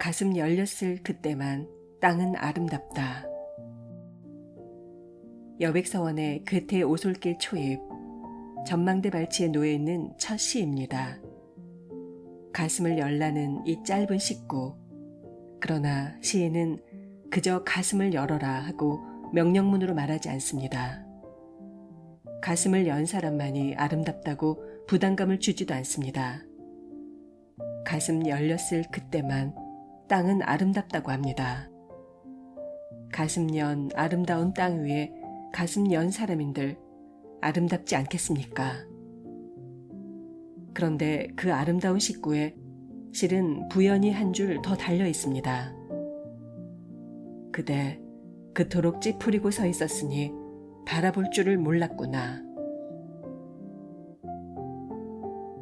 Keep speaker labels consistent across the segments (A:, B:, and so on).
A: 가슴 열렸을 그때만 땅은 아름답다. 여백서원의 괴테 오솔길 초입, 전망대 발치에 놓여있는 첫 시입니다. 가슴을 열라는 이 짧은 식구. 그러나 시인은 그저 가슴을 열어라 하고 명령문으로 말하지 않습니다. 가슴을 연 사람만이 아름답다고 부담감을 주지도 않습니다. 가슴 열렸을 그때만 땅은 아름답다고 합니다. 가슴 연 아름다운 땅 위에 가슴 연 사람인들 아름답지 않겠습니까? 그런데 그 아름다운 식구에 실은 부연이 한 줄 더 달려 있습니다. 그대 그토록 찌푸리고 서 있었으니 바라볼 줄을 몰랐구나.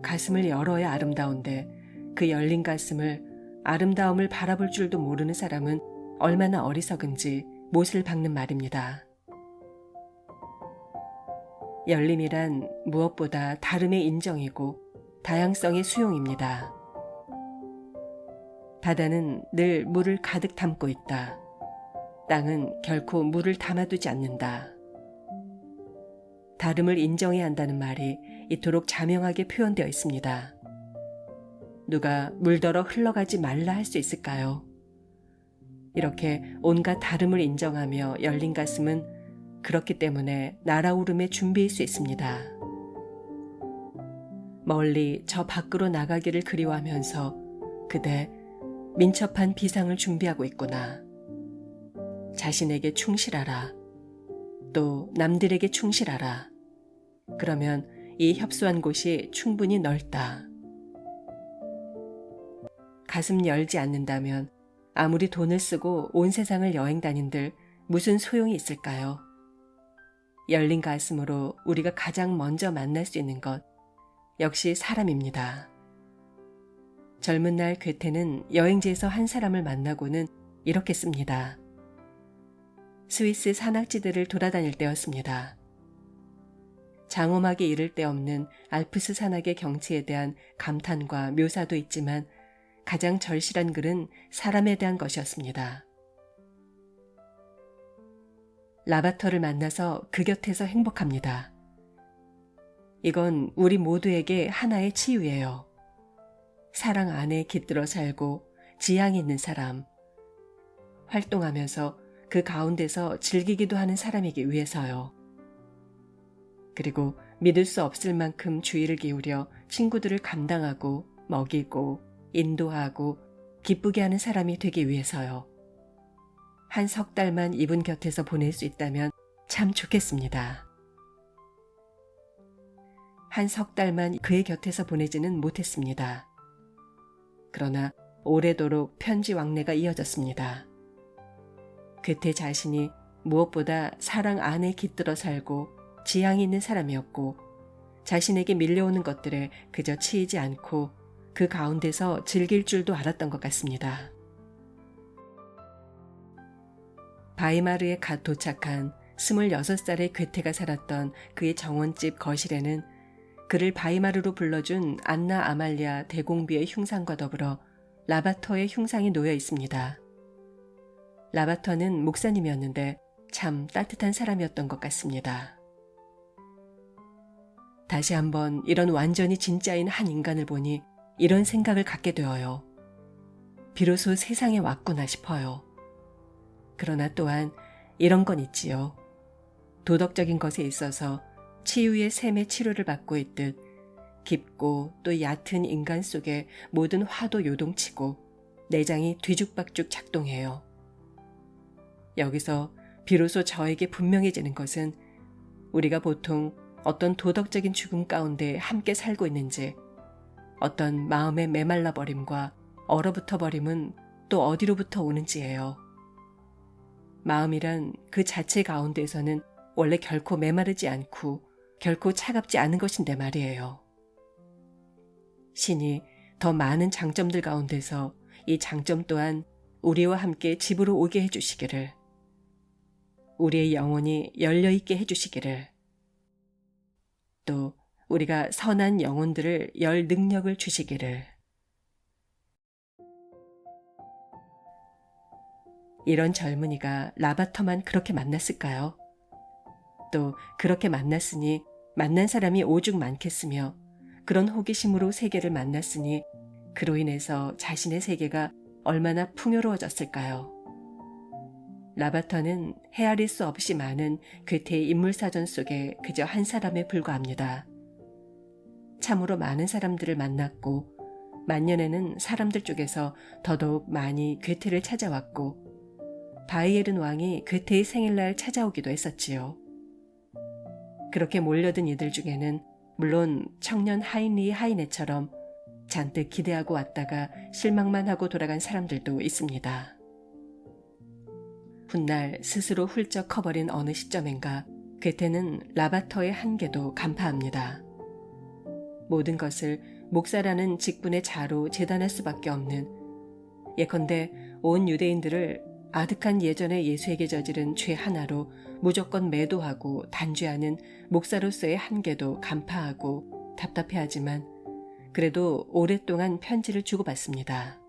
A: 가슴을 열어야 아름다운데 그 열린 가슴을 아름다움을 바라볼 줄도 모르는 사람은 얼마나 어리석은지 못을 박는 말입니다. 열림이란 무엇보다 다름의 인정이고 다양성의 수용입니다. 바다는 늘 물을 가득 담고 있다. 땅은 결코 물을 담아두지 않는다. 다름을 인정해야 한다는 말이 이토록 자명하게 표현되어 있습니다. 누가 물더러 흘러가지 말라 할 수 있을까요? 이렇게 온갖 다름을 인정하며 열린 가슴은 그렇기 때문에 날아오름의 준비일 수 있습니다. 멀리 저 밖으로 나가기를 그리워하면서 그대 민첩한 비상을 준비하고 있구나. 자신에게 충실하라. 또 남들에게 충실하라. 그러면 이 협소한 곳이 충분히 넓다. 가슴 열지 않는다면 아무리 돈을 쓰고 온 세상을 여행 다닌들 무슨 소용이 있을까요? 열린 가슴으로 우리가 가장 먼저 만날 수 있는 것 역시 사람입니다. 젊은 날 괴테는 여행지에서 한 사람을 만나고는 이렇게 씁니다. 스위스 산악지대를 돌아다닐 때였습니다. 장엄하게 이를 데 없는 알프스 산악의 경치에 대한 감탄과 묘사도 있지만 가장 절실한 글은 사람에 대한 것이었습니다. 라바터를 만나서 그 곁에서 행복합니다. 이건 우리 모두에게 하나의 치유예요. 사랑 안에 깃들어 살고 지향이 있는 사람, 활동하면서 그 가운데서 즐기기도 하는 사람이기 위해서요. 그리고 믿을 수 없을 만큼 주의를 기울여 친구들을 감당하고 먹이고 인도하고 기쁘게 하는 사람이 되기 위해서요. 한 석 달만 이분 곁에서 보낼 수 있다면 참 좋겠습니다. 한 석 달만 그의 곁에서 보내지는 못했습니다. 그러나 오래도록 편지 왕래가 이어졌습니다. 괴테 자신이 무엇보다 사랑 안에 깃들어 살고 지향이 있는 사람이었고 자신에게 밀려오는 것들에 그저 치이지 않고 그 가운데서 즐길 줄도 알았던 것 같습니다. 바이마르에 갓 도착한 26살의 괴테가 살았던 그의 정원집 거실에는 그를 바이마르로 불러준 안나 아말리아 대공비의 흉상과 더불어 라바터의 흉상이 놓여 있습니다. 라바터는 목사님이었는데 참 따뜻한 사람이었던 것 같습니다. 다시 한번 이런 완전히 진짜인 한 인간을 보니 이런 생각을 갖게 되어요. 비로소 세상에 왔구나 싶어요. 그러나 또한 이런 건 있지요. 도덕적인 것에 있어서 치유의 샘의 치료를 받고 있듯 깊고 또 얕은 인간 속에 모든 화도 요동치고 내장이 뒤죽박죽 작동해요. 여기서 비로소 저에게 분명해지는 것은 우리가 보통 어떤 도덕적인 죽음 가운데 함께 살고 있는지, 어떤 마음의 메말라 버림과 얼어붙어 버림은 또 어디로부터 오는지예요. 마음이란 그 자체 가운데에서는 원래 결코 메마르지 않고 결코 차갑지 않은 것인데 말이에요. 신이 더 많은 장점들 가운데서 이 장점 또한 우리와 함께 집으로 오게 해주시기를, 우리의 영혼이 열려있게 해주시기를, 또 우리가 선한 영혼들을 열 능력을 주시기를. 이런 젊은이가 라바터만 그렇게 만났을까요? 또 그렇게 만났으니 만난 사람이 오죽 많겠으며 그런 호기심으로 세계를 만났으니 그로 인해서 자신의 세계가 얼마나 풍요로워졌을까요? 라바터는 헤아릴 수 없이 많은 괴테의 인물사전 속에 그저 한 사람에 불과합니다. 참으로 많은 사람들을 만났고 만년에는 사람들 쪽에서 더더욱 많이 괴테를 찾아왔고 바이에른 왕이 괴테의 생일날 찾아오기도 했었지요. 그렇게 몰려든 이들 중에는 물론 청년 하인리 하이네처럼 잔뜩 기대하고 왔다가 실망만 하고 돌아간 사람들도 있습니다. 훗날 스스로 훌쩍 커버린 어느 시점인가 괴테는 라바터의 한계도 간파합니다. 모든 것을 목사라는 직분의 자로 재단할 수밖에 없는, 예컨대 온 유대인들을 아득한 예전의 예수에게 저지른 죄 하나로 무조건 매도하고 단죄하는 목사로서의 한계도 간파하고 답답해하지만 그래도 오랫동안 편지를 주고받습니다.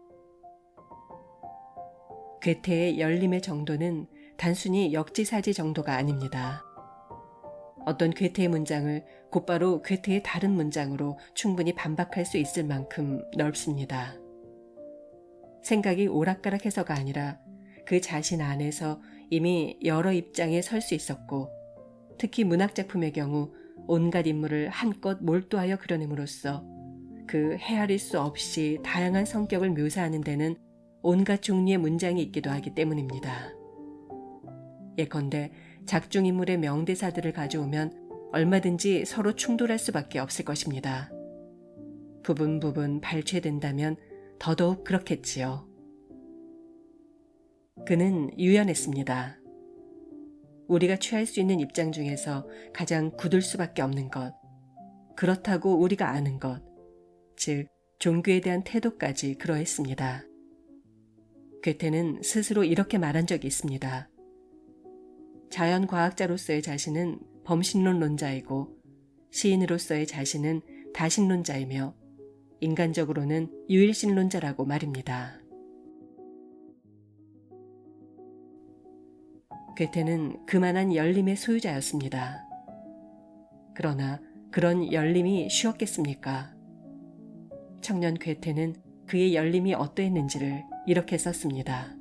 A: 괴테의 열림의 정도는 단순히 역지사지 정도가 아닙니다. 어떤 괴테의 문장을 곧바로 괴테의 다른 문장으로 충분히 반박할 수 있을 만큼 넓습니다. 생각이 오락가락해서가 아니라 그 자신 안에서 이미 여러 입장에 설 수 있었고, 특히 문학작품의 경우 온갖 인물을 한껏 몰두하여 그려냄으로써 그 헤아릴 수 없이 다양한 성격을 묘사하는 데는 온갖 종류의 문장이 있기도 하기 때문입니다. 예컨대 작중인물의 명대사들을 가져오면 얼마든지 서로 충돌할 수밖에 없을 것입니다. 부분 발췌된다면 더더욱 그렇겠지요. 그는 유연했습니다. 우리가 취할 수 있는 입장 중에서 가장 굳을 수밖에 없는 것, 그렇다고 우리가 아는 것, 즉 종교에 대한 태도까지 그러했습니다. 괴테는 스스로 이렇게 말한 적이 있습니다. 자연과학자로서의 자신은 범신론론자이고 시인으로서의 자신은 다신론자이며 인간적으로는 유일신론자라고 말입니다. 괴테는 그만한 열림의 소유자였습니다. 그러나 그런 열림이 쉬웠겠습니까? 청년 괴테는 그의 열림이 어떠했는지를 이렇게 썼습니다.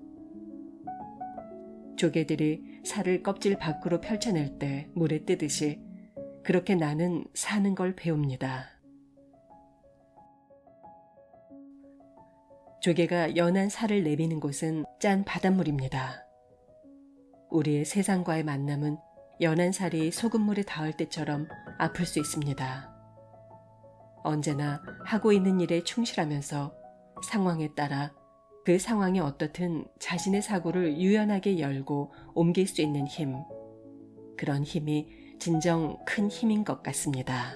A: 조개들이 살을 껍질 밖으로 펼쳐낼 때 물에 뜨듯이 그렇게 나는 사는 걸 배웁니다. 조개가 연한 살을 내미는 곳은 짠 바닷물입니다. 우리의 세상과의 만남은 연한 살이 소금물에 닿을 때처럼 아플 수 있습니다. 언제나 하고 있는 일에 충실하면서 상황에 따라 그 상황이 어떻든 자신의 사고를 유연하게 열고 옮길 수 있는 힘, 그런 힘이 진정 큰 힘인 것 같습니다.